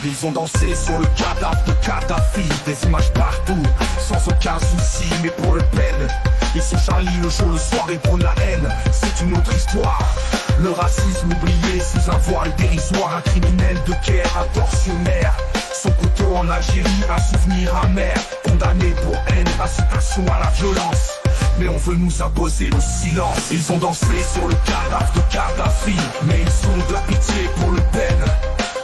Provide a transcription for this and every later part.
Ils ont dansé sur le cadavre de Kadhafi. Des images partout, sans aucun souci, mais pour le peine. Ils sont Charlie le jour, le soir et prônent la haine. C'est une autre histoire. Le racisme oublié sous un voile dérisoire. Un criminel de guerre, un tortionnaire. Son couteau en Algérie, un souvenir amer. Condamné pour haine, incitation à la violence. Mais on veut nous imposer le silence. Ils ont dansé sur le cadavre de Kadhafi. Mais ils ont de la pitié pour le peine.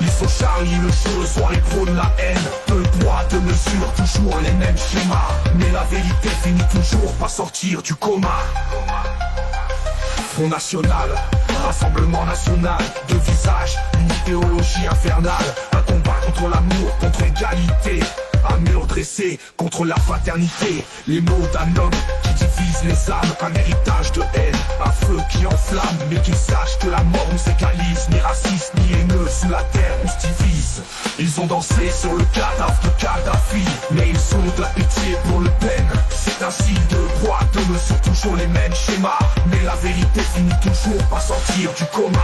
Ils sont Charlie le jour, le soir et prônent la haine. Peu de poids, de mesure, toujours les mêmes schémas. Mais la vérité finit toujours par sortir du coma. Front national, rassemblement national. Deux visages, une idéologie infernale. Un combat contre l'amour, contre l'égalité. Un mur dressé contre la fraternité. Les mots d'un homme qui divise les âmes. Un héritage de haine, un feu qui enflamme. Mais qu'ils sachent que la mort nous égalise. Ni raciste, ni haineux, sous la terre on se divise. Ils ont dansé sur le cadavre de Kadhafi. Mais ils ont de la pitié pour le peine. C'est un signe de poids, de mesure, toujours les mêmes schémas. Mais la vérité finit toujours par sortir du coma.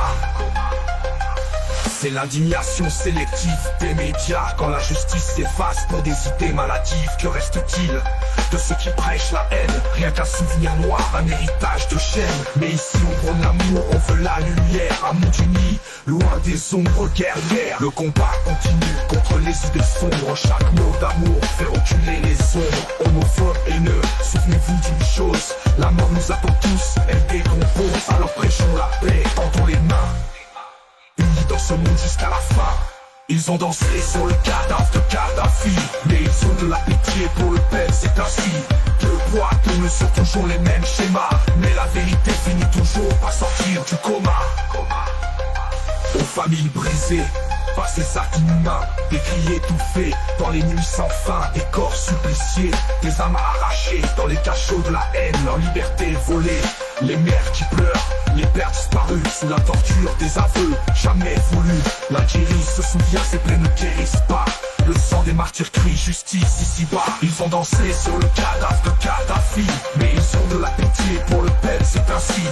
C'est l'indignation sélective des médias. Quand la justice s'efface pour des idées maladives, que reste-t-il de ceux qui prêchent la haine? Rien qu'un souvenir noir, un héritage de chaîne. Mais ici on prône l'amour, on veut la lumière. Un monde uni, loin des ombres guerrières. Le combat continue contre les idées sombres. Chaque mot d'amour fait reculer les ombres. Homophobes, haineux, souvenez-vous d'une chose. La mort nous attend tous, elle décompose. Alors prêchons la paix, tendons les mains. Unis dans ce monde jusqu'à la fin. Ils ont dansé sur le cadavre de Kadhafi. Mais ils ont de la pitié pour le peuple, c'est ainsi. Deux poids, deux mesures, toujours les mêmes schémas. Mais la vérité finit toujours par sortir du coma. Aux familles brisées par ces actes inhumains, des cris étouffés dans les nuits sans fin, des corps suppliciés, des âmes arrachées dans les cachots de la haine, leur liberté volée. Les mères qui pleurent, les pères disparus sous la torture des aveux jamais voulus. L'Algérie se souvient, ses plaies ne guérissent pas. Le sang des martyrs crie justice ici-bas. Ils ont dansé sur le cadavre de Kadhafi. Mais ils ont de la pitié pour le peuple, c'est ainsi.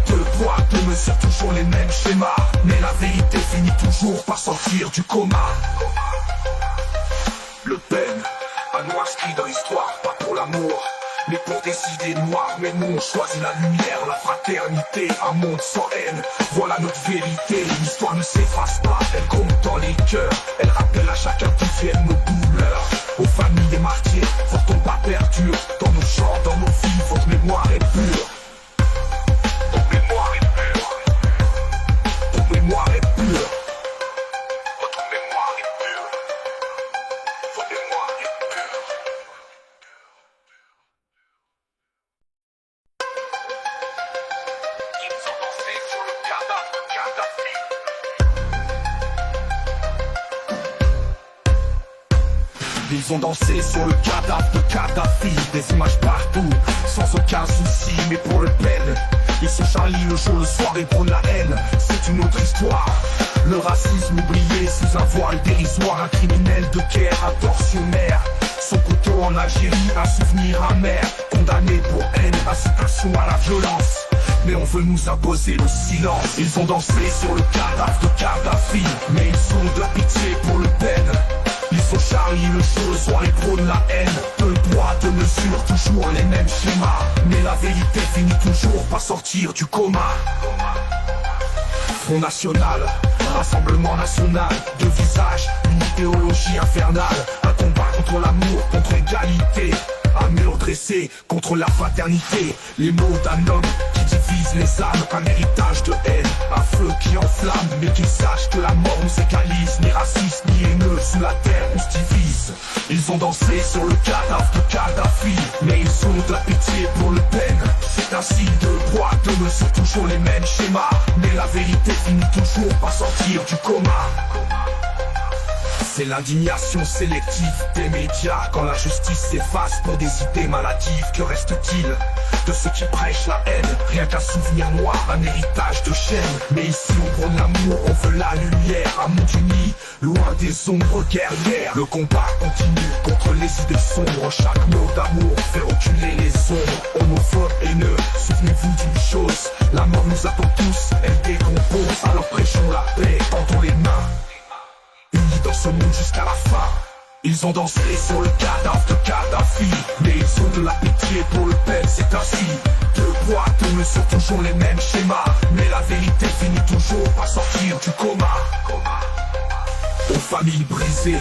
Deux poids, deux mesures, toujours les mêmes schémas. Mais la vérité finit toujours par sortir du coma. Le peine, un noir inscrit dans l'histoire, pas pour l'amour, mais pour des idées noires. Mais nous on choisit la lumière, la fraternité, un monde sans haine. Voilà notre vérité, l'histoire ne s'efface pas. Elle compte dans les cœurs, elle rappelle à chacun qui fait nos douleurs. Aux familles et martyrs, votre combat perdure. Dans nos chants, dans nos vies, votre mémoire est pure. Votre mémoire est pure. Votre mémoire est pure. Votre mémoire est pure. Votre mémoire est pure. Ils ont dansé sur le cadavre de Kadhafi. Ils ont dansé sur le cadavre de Kadhafi. Des images partout, sans aucun souci, mais pour le peine. Ils sont Charlie le jour, le soir et prônent la haine. C'est une autre histoire. Le racisme oublié sous un voile dérisoire. Un criminel de guerre, un tortionnaire. Son couteau en Algérie, un souvenir amer. Condamné pour haine, incitation à la violence. Mais on veut nous imposer le silence. Ils ont dansé sur le cadavre de Kadhafi. Mais ils ont de la pitié pour le peine. Ils sont Charlie le jour, le soir et prônent la haine. Peu de poids, de mesure, toujours les mêmes schémas. Mais la vérité finit toujours par sortir du coma. Front national, rassemblement national. Deux visages, une idéologie infernale. Un combat contre l'amour, contre l'égalité. Un mur dressé contre la fraternité. Les mots d'un homme qui divise les âmes. Un héritage de haine, un feu qui enflamme. Mais qu'ils sachent que la mort nous égalise. Ni raciste, ni haineux, sous la terre on se divise. Ils ont dansé sur le cadavre de Kadhafi. Mais ils ont de la pitié pour le peine. C'est un signe de poids, de mesure, toujours les mêmes schémas. Mais la vérité finit toujours par sortir du coma. C'est l'indignation sélective des médias. Quand la justice s'efface pour des idées maladives, que reste-t-il de ceux qui prêchent la haine? Rien qu'un souvenir noir, un héritage de chaîne. Mais ici on prône l'amour, on veut la lumière. Un monde uni, loin des ombres guerrières. Le combat continue contre les idées sombres. Chaque mot d'amour fait reculer les ombres. Homophobes, haineux, souvenez-vous d'une chose. La mort nous attend tous, elle décompose. Alors prêchons la paix, tendons les mains. Unis dans ce monde jusqu'à danser sur le cadavre de Kadhafi. Mais ils ont de la pitié pour le peuple, c'est ainsi. Deux poids, deux mesures, toujours les mêmes schémas. Mais la vérité finit toujours par sortir du coma. Aux familles brisées,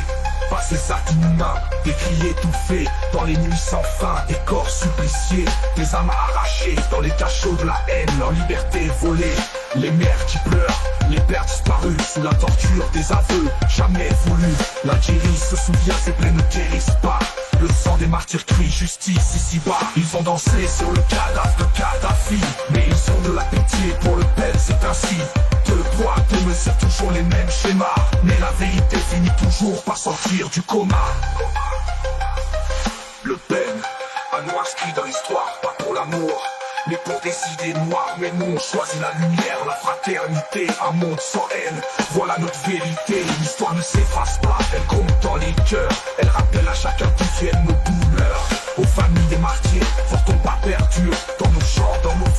face les actes inhumains, des cris étouffés dans les nuits sans fin, des corps suppliciés, des âmes arrachées dans les cachots de la haine, leur liberté volée. Les mères qui pleurent, les pères disparus sous la torture des aveux jamais voulus. L'Algérie se souvient, ses plaies ne guérissent pas. Le sang des martyrs crie justice ici-bas. Ils ont dansé sur le cadavre de Kadhafi, mais ils ont de la pitié pour le peuple, c'est ainsi. Deux poids, deux mesures, toujours les mêmes schémas. Mais la vérité finit toujours par sortir du coma. Le peine, un noir inscrit dans l'histoire, pas pour l'amour, mais pour des idées noires. Mais nous on choisit la lumière, la fraternité, un monde sans haine. Voilà notre vérité, l'histoire ne s'efface pas, elle compte dans les cœurs. Elle rappelle à chacun d'où viennent nos douleurs. Aux familles des martyrs, fort combat perdu, dans nos chants, dans nos